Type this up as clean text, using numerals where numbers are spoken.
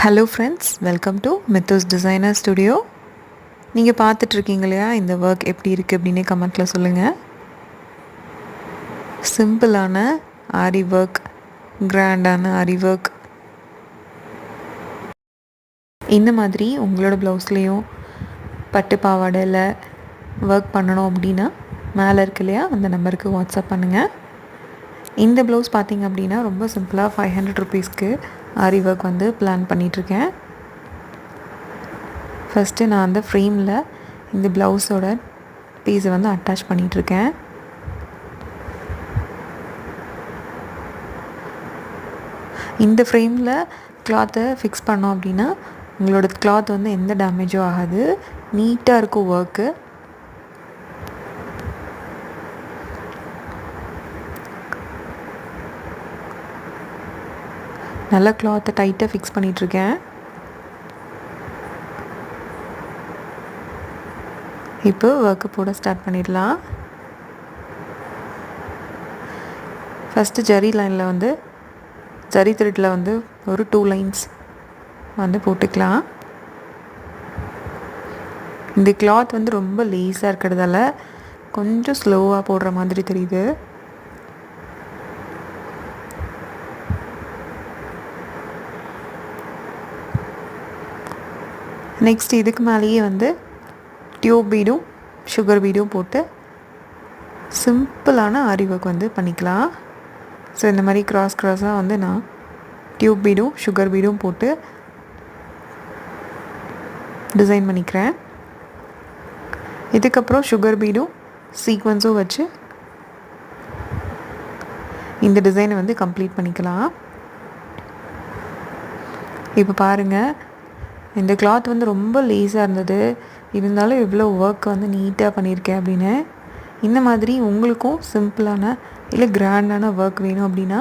Hello friends, welcome to Mithu's designer studio. நீங்கள் பார்த்துட்ருக்கீங்க இல்லையா, இந்த ஒர்க் எப்படி இருக்குது அப்படின்னு கமெண்ட்டில் சொல்லுங்கள். சிம்பிளான ஆரி ஒர்க், கிராண்டான ஆரி ஒர்க். இந்த மாதிரி உங்களோட ப்ளவுஸ்லேயும் பட்டு பாவாடையில் ஒர்க் பண்ணணும் அப்படின்னா மேலே இருக்கு இல்லையா, அந்த நம்பருக்கு வாட்ஸ்அப் பண்ணுங்கள். இந்த ப்ளவுஸ் பார்த்திங்க அப்படின்னா ரொம்ப சிம்பிளாக 500 ருபீஸ்க்கு ஆரி ஒர்க் வந்து பிளான் பண்ணிகிட்ருக்கேன். ஃபஸ்ட்டு நான் அந்த ஃப்ரேமில் இந்த ப்ளவுஸோட பீஸை வந்து அட்டாச் பண்ணிகிட்ருக்கேன். இந்த ஃப்ரேமில் கிளாத்தை ஃபிக்ஸ் பண்ணோம் அப்படின்னா உங்களோட கிளாத் வந்து எந்த டேமேஜும் ஆகாது, நீட்டாக இருக்கும் ஒர்க்கு. நல்லா கிளாத்தை டைட்டாக ஃபிக்ஸ் பண்ணிகிட்ருக்கேன். இப்போ ஒர்க்கு போட ஸ்டார்ட் பண்ணிடலாம். ஃபஸ்ட்டு ஜரி லைனில் வந்து ஜரி த்ரெட்டில் வந்து ஒரு 2 லைன்ஸ் வந்து போட்டுக்கலாம். இந்த கிளாத் வந்து ரொம்ப லேஸாக இருக்கிறதால கொஞ்சம் ஸ்லோவாக போடுற மாதிரி தெரியுது. நெக்ஸ்ட் இதுக்கு மேலேயே வந்து டியூப் பீடும் சுகர் பீடும் போட்டு சிம்பிளான ஆரி ஒர்க் வந்து பண்ணிக்கலாம். ஸோ இந்த மாதிரி கிராஸாக வந்து நான் டியூப் பீடும் சுகர் பீடும் போட்டு டிசைன் பண்ணிக்கிறேன். இதுக்கப்புறம் சுகர் பீடும் சீக்வன்ஸும் வச்சு இந்த டிசைனை வந்து கம்ப்ளீட் பண்ணிக்கலாம். இப்போ பாருங்கள், இந்த கிளாத் வந்து ரொம்ப லேஸாக இருந்தது, இருந்தாலும் இவ்வளோ ஒர்க் வந்து நீட்டாக பண்ணியிருக்கேன் அப்படின்னு. இந்த மாதிரி உங்களுக்கும் சிம்பிளான இல்லை கிராண்டான ஒர்க் வேணும் அப்படின்னா